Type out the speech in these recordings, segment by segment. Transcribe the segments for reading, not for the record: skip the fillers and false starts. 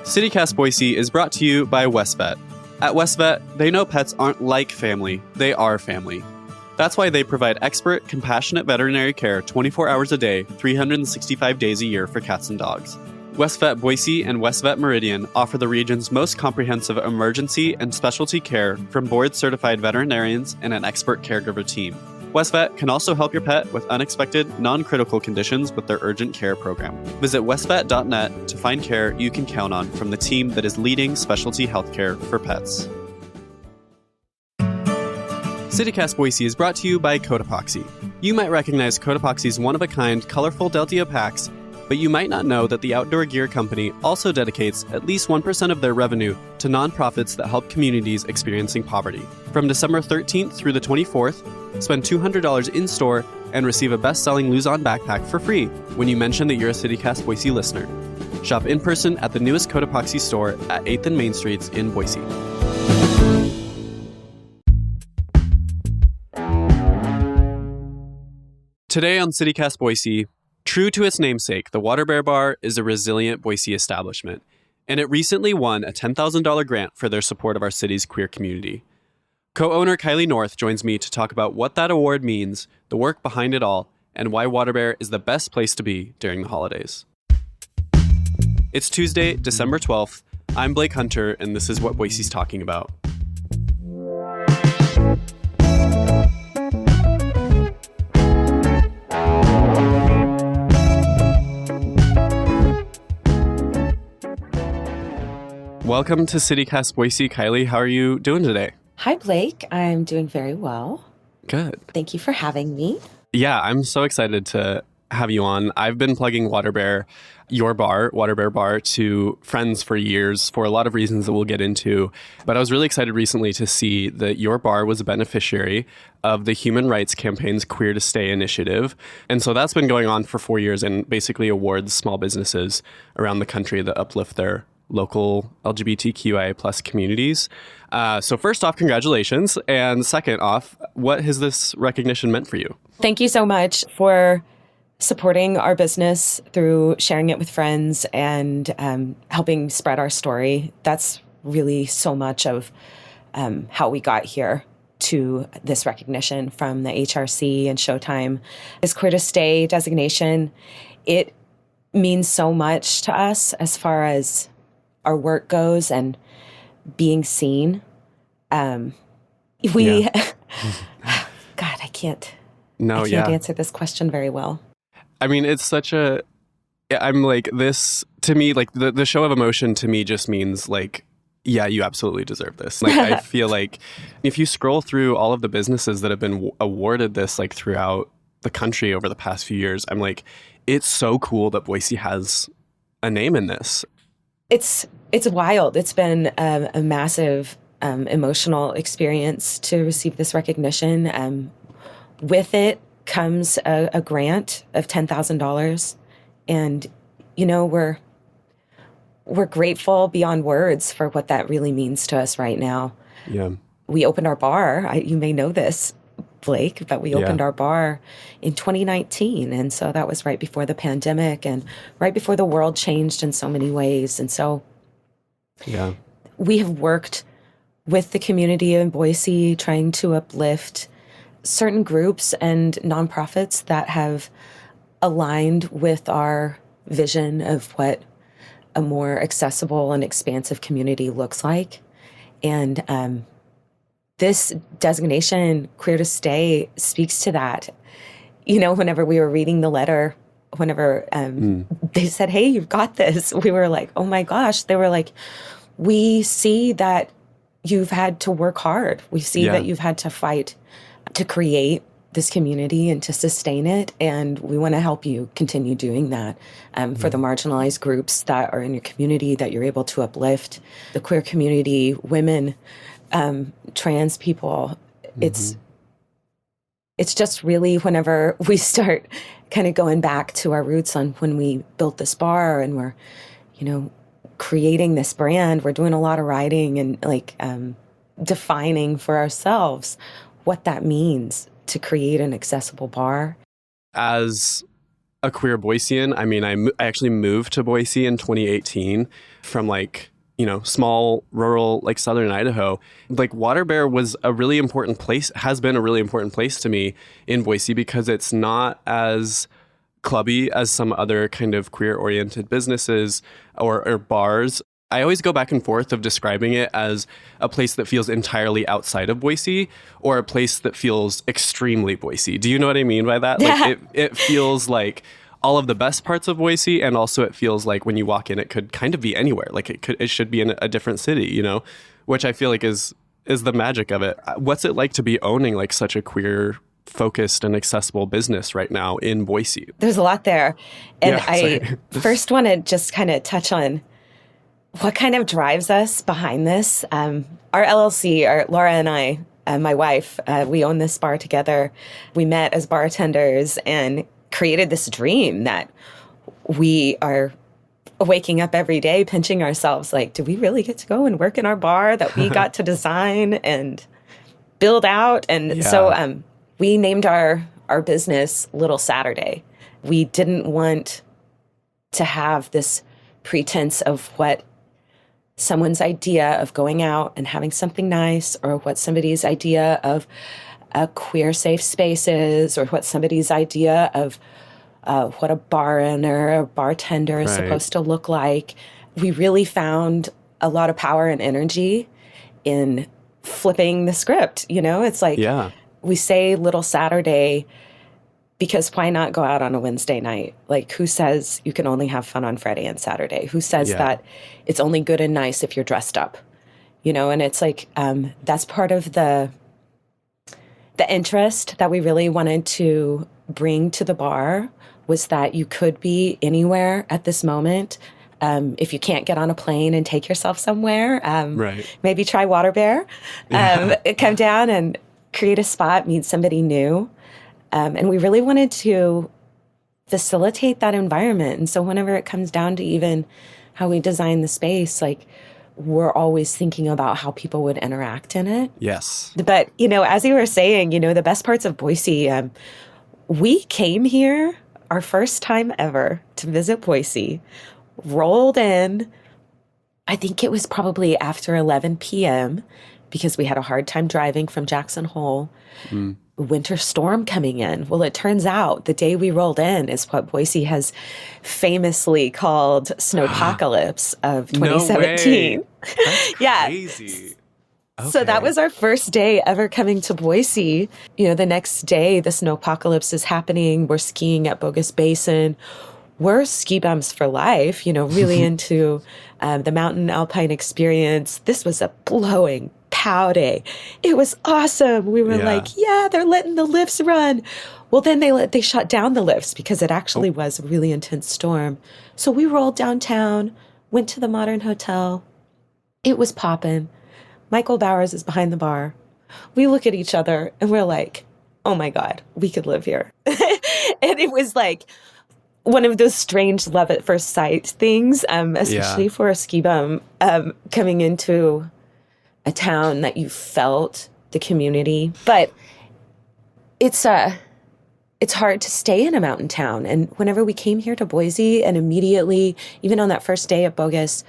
CityCast Boise is brought to you by WestVet. At WestVet, they know pets aren't like family, they are family. That's why they provide expert, compassionate veterinary care 24 hours a day, 365 days a year for cats and dogs. WestVet Boise and WestVet Meridian offer the region's most comprehensive emergency and specialty care from board-certified veterinarians and an expert caregiver team. WestVet can also help your pet with unexpected, non-critical conditions with their urgent care program. Visit westvet.net to find care you can count on from the team that is leading specialty healthcare for pets. CityCast Boise is brought to you by Code Epoxy. You might recognize Code Epoxy's one-of-a-kind, colorful Deltio packs, but you might not know that the outdoor gear company also dedicates at least 1% of their revenue to nonprofits that help communities experiencing poverty. From December 13th through the 24th, spend $200 in-store and receive a best-selling Luzon backpack for free when you mention that you're a CityCast Boise listener. Shop in person at the newest Code Epoxy store at 8th and Main Streets in Boise. Today on CityCast Boise, true to its namesake, the Water Bear Bar is a resilient Boise establishment, and it recently won a $10,000 grant for their support of our city's queer community. Co-owner Kylie North joins me to talk about what that award means, the work behind it all, and why Water Bear is the best place to be during the holidays. It's Tuesday, December 12th. I'm Blake Hunter, and this is what Boise's talking about. Welcome to CityCast Boise. Kylie, how are you doing today? Hi, Blake. I'm doing very well. Good. Thank you for having me. Yeah, I'm so excited to have you on. I've been plugging Water Bear, your bar, Water Bear Bar, to friends for years for a lot of reasons that we'll get into. But I was really excited recently to see that your bar was a beneficiary of the Human Rights Campaign's Queer to Stay initiative. And so that's been going on for 4 years and basically awards small businesses around the country that uplift their local LGBTQIA plus communities. So first off, congratulations. And second off, what has this recognition meant for you? Thank you so much for supporting our business through sharing it with friends and helping spread our story. That's really so much of how we got here to this recognition from the HRC and Showtime. This Queer to Stay designation, it means so much to us as far as our work goes and being seen. God, I can't answer this question very well. I mean, it's such a, I'm like this, to me, like the show of emotion to me just means like, yeah, you absolutely deserve this. Like, I feel like if you scroll through all of the businesses that have been awarded this, like throughout the country over the past few years, I'm like, it's so cool that Boise has a name in this. It's wild. It's been a massive emotional experience to receive this recognition. With it comes a grant of $10,000, and we're grateful beyond words for what that really means to us right now. Yeah, we opened our bar. You may know this, Blake, but we opened our bar in 2019. And so that was right before the pandemic and right before the world changed in so many ways. And so we have worked with the community in Boise trying to uplift certain groups and nonprofits that have aligned with our vision of what a more accessible and expansive community looks like. And this designation, Queer to Stay, speaks to that. Whenever we were reading the letter, whenever they said, hey, you've got this, we were like, oh my gosh. They were like, we see that you've had to work hard. We see that you've had to fight to create this community and to sustain it. And we want to help you continue doing that for the marginalized groups that are in your community that you're able to uplift, the queer community, women, trans people. It's just really whenever we start kind of going back to our roots on when we built this bar and we're, creating this brand, we're doing a lot of writing and defining for ourselves what that means to create an accessible bar. As a queer Boisean. I mean, I actually moved to Boise in 2018 from like, small rural like southern Idaho. Like Water Bear was a really important place, has been a really important place to me in Boise because it's not as clubby as some other kind of queer oriented businesses or bars. I always go back and forth of describing it as a place that feels entirely outside of Boise or a place that feels extremely Boise. Do you know what I mean by that? Like it feels like all of the best parts of Boise, and also it feels like when you walk in, it could kind of be anywhere. Like it should be in a different city, which I feel like is the magic of it. What's it like to be owning like such a queer focused and accessible business right now in Boise? There's a lot there. And I first want to just kind of touch on what kind of drives us behind this. Our LLC, Laura and I, my wife, we own this bar together. We met as bartenders and created this dream that we are waking up every day pinching ourselves like, do we really get to go and work in our bar that we got to design and build out? And so we named our business Little Saturday. We didn't want to have this pretense of what someone's idea of going out and having something nice, or what somebody's idea of a queer safe space is, or what somebody's idea of what a bar owner, a bartender is supposed to look like. We really found a lot of power and energy in flipping the script. It's like we say Little Saturday because why not go out on a Wednesday night? Like, who says you can only have fun on Friday and Saturday? Who says that it's only good and nice if you're dressed up? And it's like that's part of the interest that we really wanted to bring to the bar, was that you could be anywhere at this moment. If you can't get on a plane and take yourself somewhere, maybe try Water Bear. Come down and create a spot, meet somebody new. And we really wanted to facilitate that environment. And so whenever it comes down to even how we design the space, like, we're always thinking about how people would interact in it. Yes. But, as you were saying, the best parts of Boise, we came here our first time ever to visit Boise, rolled in, I think it was probably after 11 p.m. because we had a hard time driving from Jackson Hole. Winter storm coming in. Well, it turns out the day we rolled in is what Boise has famously called Snowpocalypse of 2017. No way. That's crazy. Okay. So that was our first day ever coming to Boise. The next day, the Snowpocalypse is happening. We're skiing at Bogus Basin. We're ski bums for life, really into the mountain alpine experience. This was a blowing pow day. It was awesome. We were like, they're letting the lifts run. Well, then they shut down the lifts because it actually was a really intense storm. So we rolled downtown, went to the Modern Hotel. It was popping. Michael Bowers is behind the bar. We look at each other and we're like, oh my God, we could live here. And it was like one of those strange love at first sight things, especially for a ski bum coming into a town that you felt the community. But it's hard to stay in a mountain town. And whenever we came here to Boise, and immediately, even on that first day at Bogus,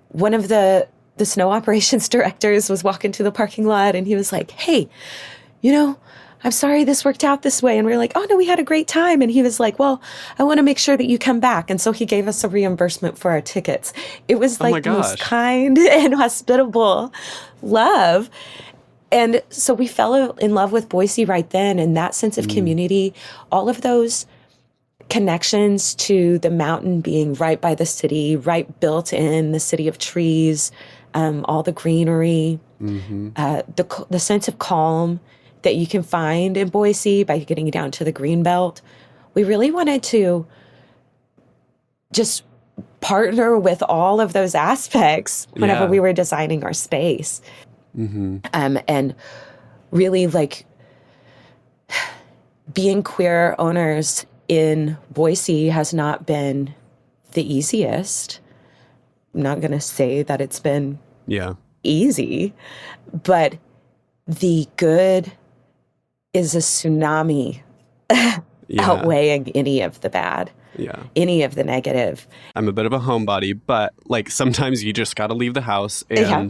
one of the snow operations directors was walking to the parking lot, and he was like, hey, I'm sorry this worked out this way. And we were like, oh, no, we had a great time. And he was like, well, I want to make sure that you come back. And so he gave us a reimbursement for our tickets. It was like the most kind and hospitable love. And so we fell in love with Boise right then. And that sense of community, all of those connections to the mountain being right by the city, right built in the city of trees, all the greenery, the sense of calm that you can find in Boise by getting down to the Greenbelt. We really wanted to just partner with all of those aspects whenever we were designing our space. And really, like, being queer owners in Boise has not been the easiest. I'm not going to say that it's been easy, but the good is a tsunami outweighing any of the bad. Yeah. any of the negative. I'm a bit of a homebody, but like sometimes you just got to leave the house, Yeah.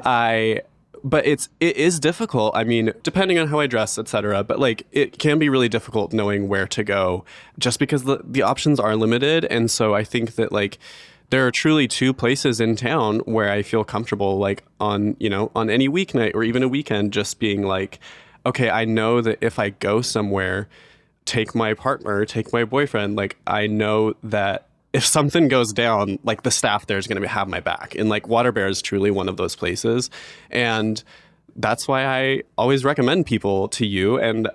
and but it is difficult. I mean, depending on how I dress, etc. But like it can be really difficult knowing where to go just because the options are limited. And so I think that like there are truly two places in town where I feel comfortable, like on any weeknight or even a weekend, just being like, okay, I know that if I go somewhere, take my partner, take my boyfriend, like I know that if something goes down, like the staff there is going to have my back. And like Water Bear is truly one of those places. And that's why I always recommend people to you. And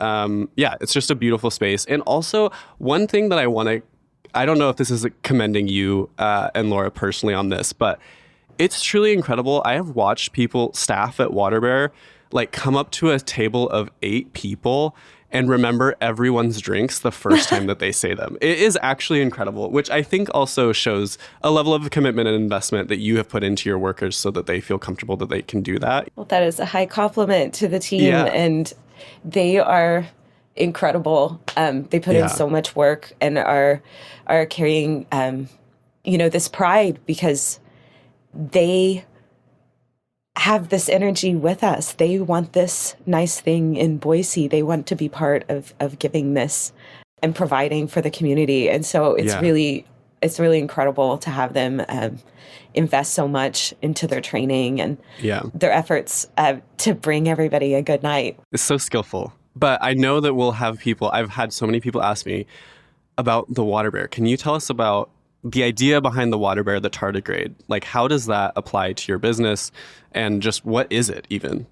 yeah, it's just a beautiful space. And also one thing that I don't know if this is commending you and Laura personally on this, but it's truly incredible. I have watched staff at Water Bear, like come up to a table of 8 people and remember everyone's drinks the first time that they say them. It is actually incredible, which I think also shows a level of commitment and investment that you have put into your workers so that they feel comfortable that they can do that. Well, that is a high compliment to the team, Yeah. and they are incredible. They put in so much work and are carrying, this pride because they have this energy with us. They want this nice thing in Boise. They want to be part of giving this and providing for the community. And so it's really incredible to have them invest so much into their training and their efforts to bring everybody a good night. It's so skillful. But I know that we'll have I've had so many people ask me about the Water Bear. Can you tell us about the idea behind the Water Bear, the tardigrade? Like, how does that apply to your business? And just what is it even?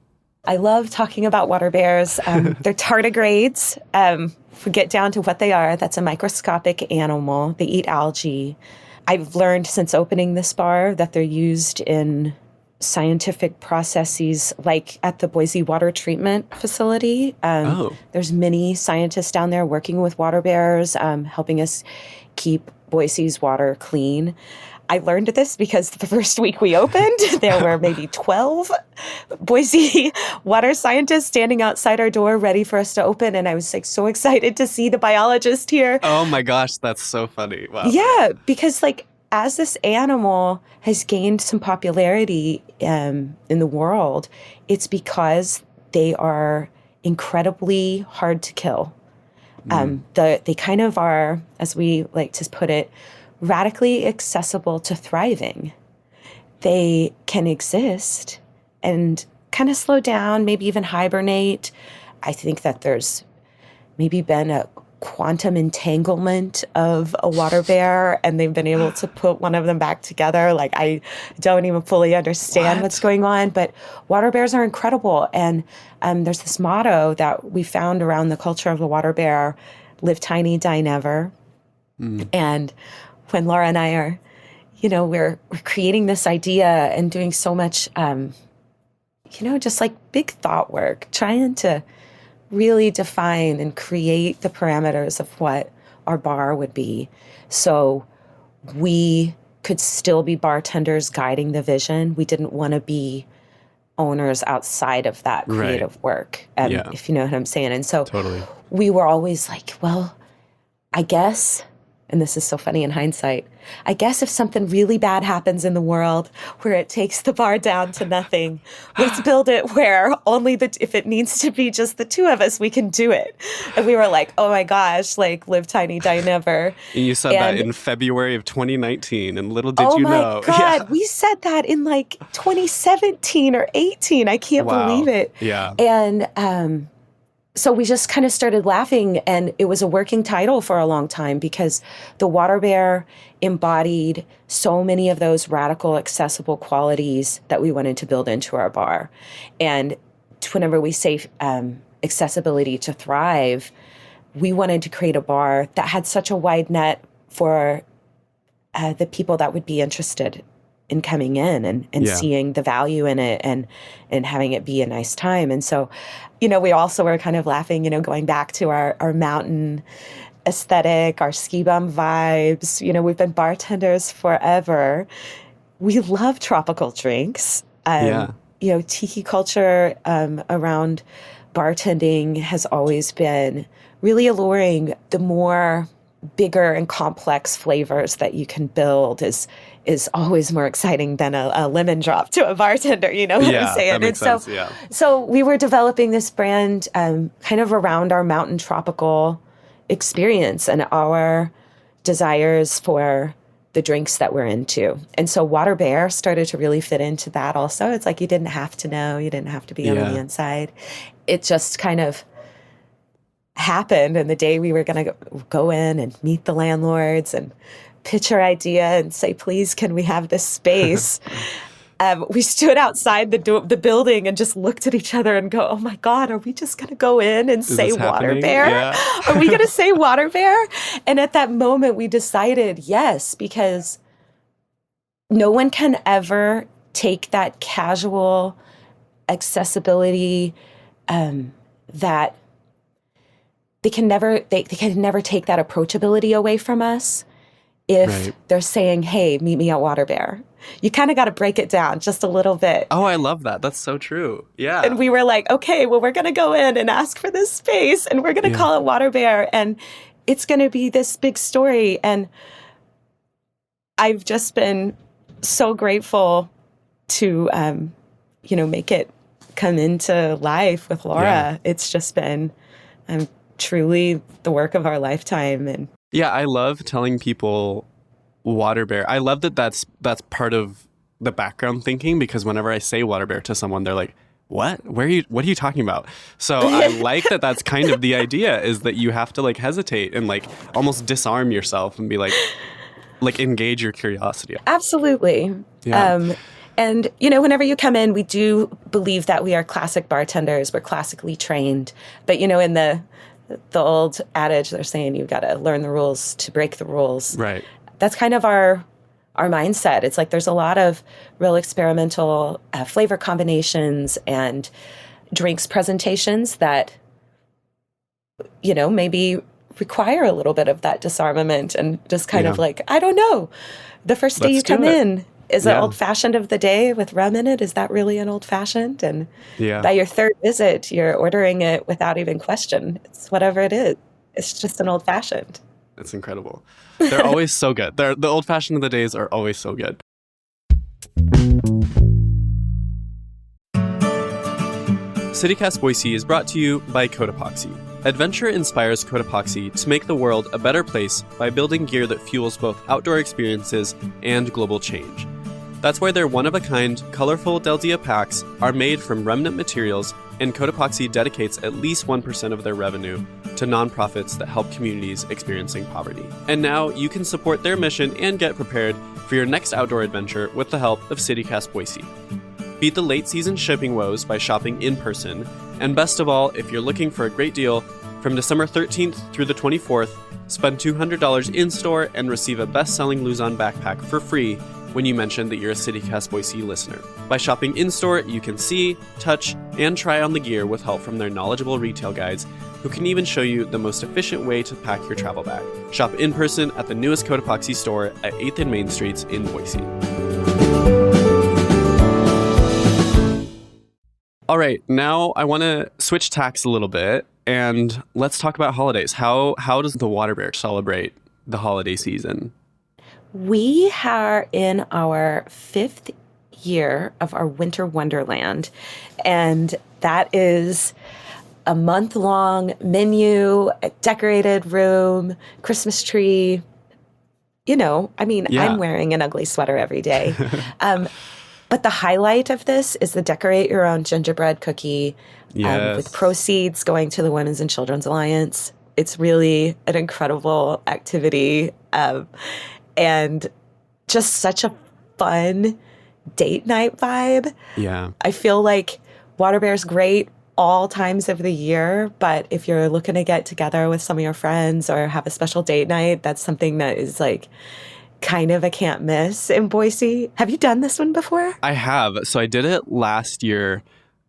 I love talking about water bears. They're tardigrades. If we get down to what they are, that's a microscopic animal. They eat algae. I've learned since opening this bar that they're used in scientific processes, like at the Boise water treatment facility. There's many scientists down there working with water bears, helping us keep Boise's water clean. I learned this because the first week we opened, there were maybe 12 Boise water scientists standing outside our door ready for us to open. And I was like so excited to see the biologist here. Oh my gosh, that's so funny. Wow. Yeah, because like as this animal has gained some popularity in the world, it's because they are incredibly hard to kill. They kind of are, as we like to put it, radically accessible to thriving. They can exist and kind of slow down, maybe even hibernate. I think that there's maybe been a quantum entanglement of a water bear and they've been able to put one of them back together. Like, I don't even fully understand what's going on, but water bears are incredible. And there's this motto that we found around the culture of the water bear: live tiny, die never. And when Laura and I are, we're creating this idea and doing so much, just like big thought work, trying to really define and create the parameters of what our bar would be. So we could still be bartenders guiding the vision. We didn't want to be owners outside of that creative work, if you know what I'm saying. And so we were always like, well, I guess, and this is so funny in hindsight, I guess if something really bad happens in the world where it takes the bar down to nothing, let's build it where if it needs to be just the two of us, we can do it. And we were like, oh my gosh, like live tiny, die never. And you said that in February of 2019, and little did you know. Oh my God, we said that in like 2017 or 18. I can't believe it. Yeah. And so we just kind of started laughing, and it was a working title for a long time because the Water Bear embodied so many of those radical, accessible qualities that we wanted to build into our bar. And whenever we say accessibility to thrive, we wanted to create a bar that had such a wide net for the people that would be interested in coming in and seeing the value in it and having it be a nice time. And so, we also were kind of laughing, going back to our mountain aesthetic, our ski bum vibes. We've been bartenders forever. We love tropical drinks. Tiki culture around bartending has always been really alluring. The more bigger and complex flavors that you can build is always more exciting than a lemon drop to a bartender. You know what I'm saying? That makes sense. Yeah. So we were developing this brand kind of around our mountain tropical experience and our desires for the drinks that we're into. And so Water Bear started to really fit into that also. It's like you didn't have to know, you didn't have to be on the inside. It just kind of happened. And the day we were going to go in and meet the landlords and pitch our idea and say, please, can we have this space? We stood outside the building and just looked at each other and go, oh my God, are we just going to go in and say Water Bear? Yeah. Are we going to say Water Bear? And at that moment we decided yes, because no one can ever take that casual accessibility that they can never take that approachability away from us if they're saying, hey, meet me at Water Bear. You kind of got to break it down just a little bit. Oh, I love that. That's so true. Yeah. And we were like, okay, well, we're going to go in and ask for this space and we're going to call it Water Bear. And it's going to be this big story. And I've just been so grateful to, make it come into life with Laura. Yeah. It's just been truly the work of our lifetime. And yeah, I love telling people Water Bear. I love that that's part of the background thinking, because whenever I say Water Bear to someone, they're like, what? What are you talking about? So I like that that's kind of the idea, is that you have to like hesitate and like almost disarm yourself and be like engage your curiosity. Absolutely. Yeah. And, whenever you come in, we do believe that we are classic bartenders. We're classically trained. But, in the old adage, they're saying you've got to learn the rules to break the rules. Right. That's kind of our mindset. It's like there's a lot of real experimental flavor combinations and drinks presentations that, maybe require a little bit of that disarmament and just kind of like, I don't know. The first day you come in, is an old-fashioned of the day with rum in it? Is that really an old-fashioned? And by your third visit, you're ordering it without even question. It's whatever it is. It's just an old-fashioned. It's incredible. They're always so good. The old-fashioned of the days are always so good. CityCast Boise is brought to you by Cotopaxi. Adventure inspires Cotopaxi to make the world a better place by building gear that fuels both outdoor experiences and global change. That's why their one-of-a-kind, colorful Del Dia packs are made from remnant materials, and Cotopaxi dedicates at least 1% of their revenue to nonprofits that help communities experiencing poverty. And now you can support their mission and get prepared for your next outdoor adventure with the help of CityCast Boise. Beat the late season shipping woes by shopping in person, and best of all, if you're looking for a great deal, from December 13th through the 24th, spend $200 in-store and receive a best-selling Luzon backpack for free when you mention that you're a CityCast Boise listener. By shopping in-store, you can see, touch, and try on the gear with help from their knowledgeable retail guides, who can even show you the most efficient way to pack your travel bag. Shop in person at the newest Cotopaxi store at 8th and Main Streets in Boise. All right, now I want to switch tacks a little bit, and let's talk about holidays. How does the Water Bear celebrate the holiday season? We are in our 5th year of our Winter Wonderland, and that is a month-long menu, a decorated room, Christmas tree. I'm wearing an ugly sweater every day. But the highlight of this is the decorate your own gingerbread cookie with proceeds going to the Women's and Children's Alliance. It's really an incredible activity. And just such a fun date night vibe. Yeah. I feel like Water Bear's great all times of the year, but if you're looking to get together with some of your friends or have a special date night, that's something that is like kind of a can't miss in Boise. Have you done this one before? I have. So I did it last year.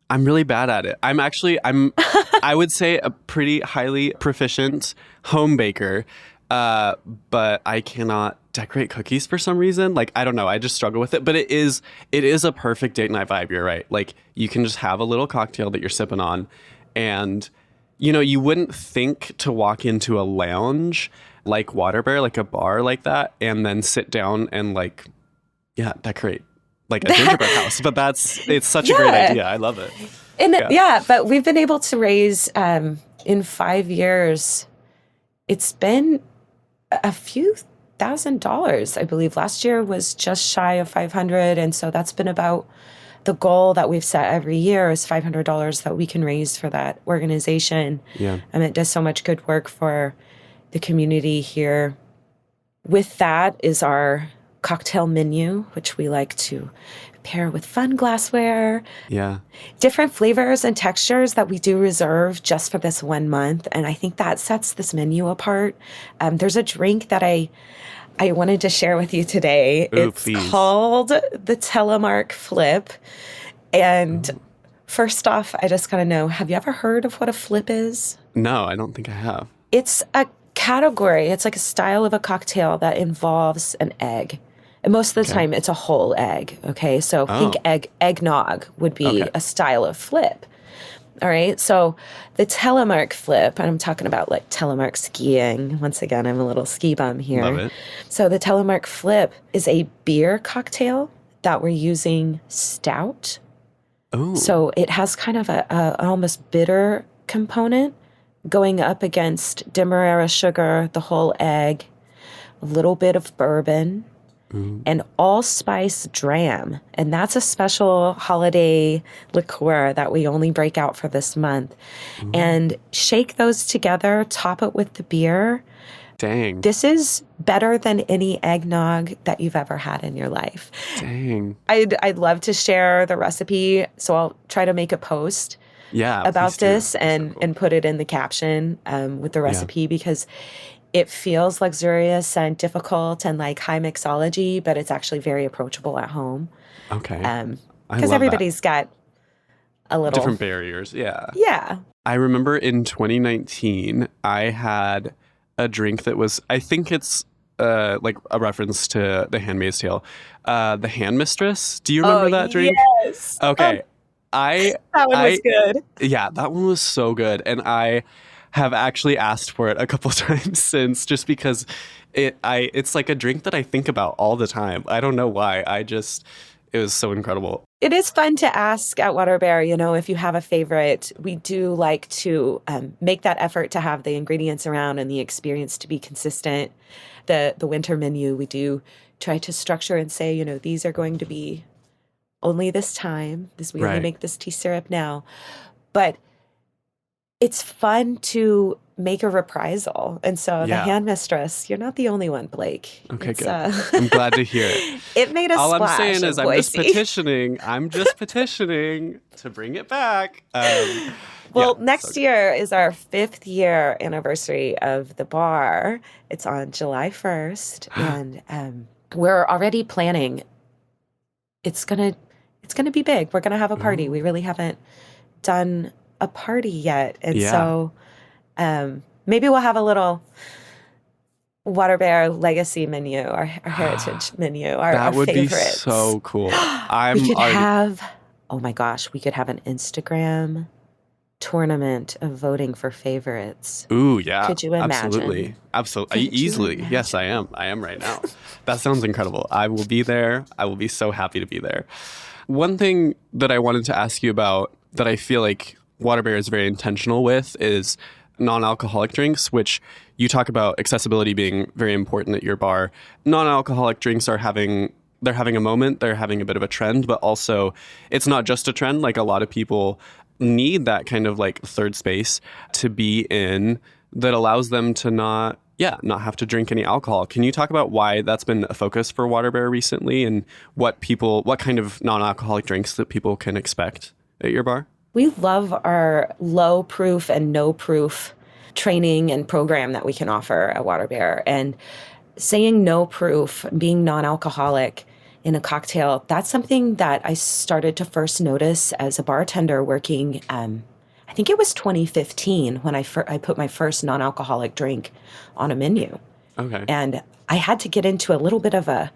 I'm really bad at it. I'm I would say a pretty highly proficient home baker, but I cannot decorate cookies for some reason. Like, I don't know. I just struggle with it. But it is a perfect date night vibe. You're right. Like, you can just have a little cocktail that you're sipping on. And, you wouldn't think to walk into a lounge like Water Bear, like a bar like that, and then sit down and like, yeah, decorate like a gingerbread house. But it's such a great idea. I love it. And but we've been able to raise in 5 years, it's been a few $1,000s, I believe. Last year was just shy of 500. And so that's been about the goal that we've set every year is $500 that we can raise for that organization. Yeah. And it does so much good work for the community here. With that is our cocktail menu, which we like to pair with fun glassware. Yeah. Different flavors and textures that we do reserve just for this 1 month. And I think that sets this menu apart. There's a drink that I wanted to share with you today. It's called the Telemark Flip. And first off, I just gotta know, have you ever heard of what a flip is? No, I don't think I have. It's a category. It's like a style of a cocktail that involves an egg. And most of the time, it's a whole egg, okay? So think eggnog would be a style of flip, all right? So the Telemark Flip, and I'm talking about like telemark skiing. Once again, I'm a little ski bum here. Love it. So the Telemark Flip is a beer cocktail that we're using stout. Oh. So it has kind of an almost bitter component going up against Demerara sugar, the whole egg, a little bit of bourbon, and allspice dram. And that's a special holiday liqueur that we only break out for this month. And shake those together, top it with the beer. Dang. This is better than any eggnog that you've ever had in your life. Dang. I'd love to share the recipe, so I'll try to make a post about this and put it in the caption with the recipe because it feels luxurious and difficult and like high mixology, but it's actually very approachable at home. Okay. Because everybody's got a little different barriers. Yeah. Yeah. I remember in 2019, I had a drink that was, I think it's like a reference to The Handmaid's Tale. The Hand Mistress. Do you remember that drink? Yes. Okay. That one was good. Yeah, that one was so good. And I have actually asked for it a couple times since, just because it's like a drink that I think about all the time. I don't know why. It was so incredible. It is fun to ask at Water Bear, if you have a favorite. We do like to make that effort to have the ingredients around and the experience to be consistent. The winter menu, we do try to structure and say, these are going to be only this time. We only make this tea syrup now. But it's fun to make a reprisal. And so the Hand Mistress, you're not the only one, Blake. Okay, good. I'm glad to hear it. It made a splash. All I'm saying is Boise. I'm just petitioning to bring it back. Next year is our 5th year anniversary of the bar. It's on July 1st. And we're already planning. It's gonna be big. We're gonna have a party. We really haven't done a party yet. And so maybe we'll have a little Water Bear legacy menu, our heritage menu, our that would favorites. Be so cool. Oh my gosh, we could have an Instagram tournament of voting for favorites. Ooh, yeah. Could you imagine? Absolutely. Easily. Yes, I am. I am right now. That sounds incredible. I will be there. I will be so happy to be there. One thing that I wanted to ask you about that I feel like Water Bear is very intentional with is non-alcoholic drinks, which you talk about accessibility being very important at your bar. Non-alcoholic drinks are having a moment, they're having a bit of a trend, but also it's not just a trend. Like a lot of people need that kind of like third space to be in that allows them to not have to drink any alcohol. Can you talk about why that's been a focus for Water Bear recently and what kind of non-alcoholic drinks that people can expect at your bar? We love our low proof and no proof training and program that we can offer at Water Bear. And saying no proof, being non-alcoholic in a cocktail, that's something that I started to first notice as a bartender working, I think it was 2015 when I put my first non-alcoholic drink on a menu. Okay. And I had to get into a little bit of a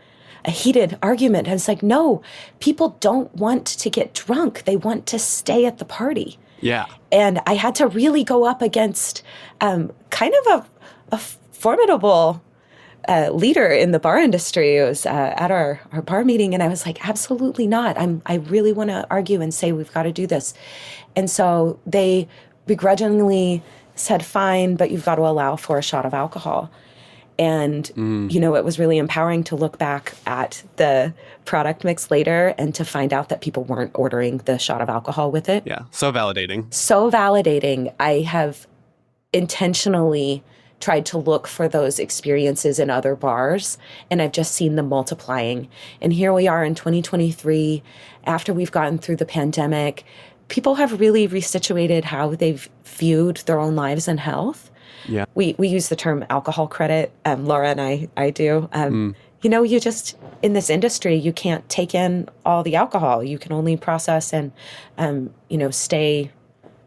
heated argument. I was like, no, people don't want to get drunk. They want to stay at the party. Yeah. And I had to really go up against kind of a formidable leader in the bar industry. It was at our bar meeting, and I was like, absolutely not. I really want to argue and say we've got to do this. And so they begrudgingly said, fine, but you've got to allow for a shot of alcohol. And, it was really empowering to look back at the product mix later and to find out that people weren't ordering the shot of alcohol with it. Yeah, so validating. So validating. I have intentionally tried to look for those experiences in other bars, and I've just seen them multiplying. And here we are in 2023, after we've gotten through the pandemic, people have really resituated how they've viewed their own lives and health. Yeah. We use the term alcohol credit. Laura and I do. You just, in this industry, you can't take in all the alcohol. You can only process and, stay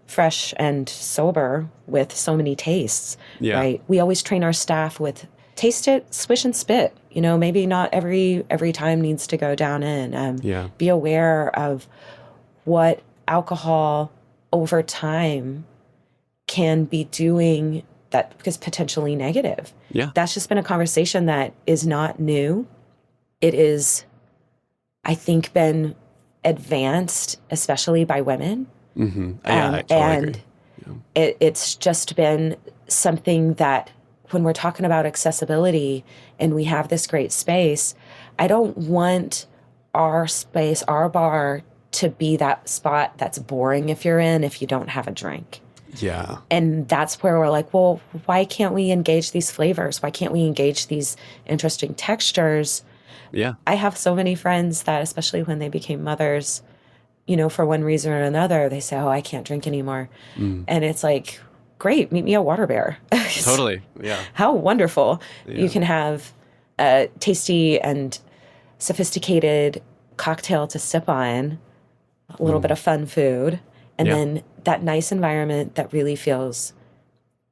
fresh and sober with so many tastes, right? We always train our staff with taste it, swish and spit. Maybe not every time needs to go down in. Be aware of what alcohol over time can be doing that is potentially negative. Yeah. That's just been a conversation that is not new. It is, I think, been advanced, especially by women. Mm-hmm. I totally agree. It's just been something that when we're talking about accessibility and we have this great space, I don't want our space, our bar, to be that spot that's boring if you don't have a drink. Yeah. And that's where we're like, well, why can't we engage these flavors? Why can't we engage these interesting textures? Yeah. I have so many friends that, especially when they became mothers, for one reason or another, they say, oh, I can't drink anymore. And it's like, great, meet me at Water Bear. Totally. Yeah. How wonderful. Yeah. You can have a tasty and sophisticated cocktail to sip on, a little bit of fun food, and then that nice environment that really feels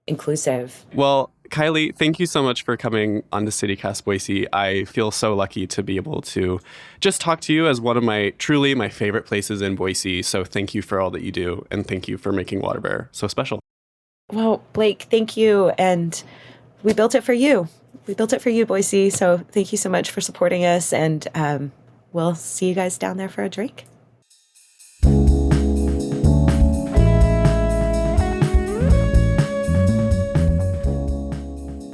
inclusive. Well, Kylie, thank you so much for coming on the CityCast Boise. I feel so lucky to be able to just talk to you as one of my favorite places in Boise. So thank you for all that you do, and thank you for making Water Bear so special. Well, Blake, thank you. And we built it for you. We built it for you, Boise. So thank you so much for supporting us. And we'll see you guys down there for a drink.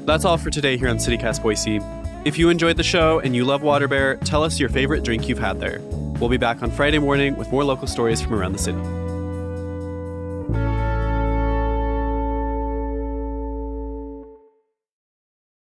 That's all for today here on CityCast Boise. If you enjoyed the show and you love Water Bear, tell us your favorite drink you've had there. We'll be back on Friday morning with more local stories from around the city.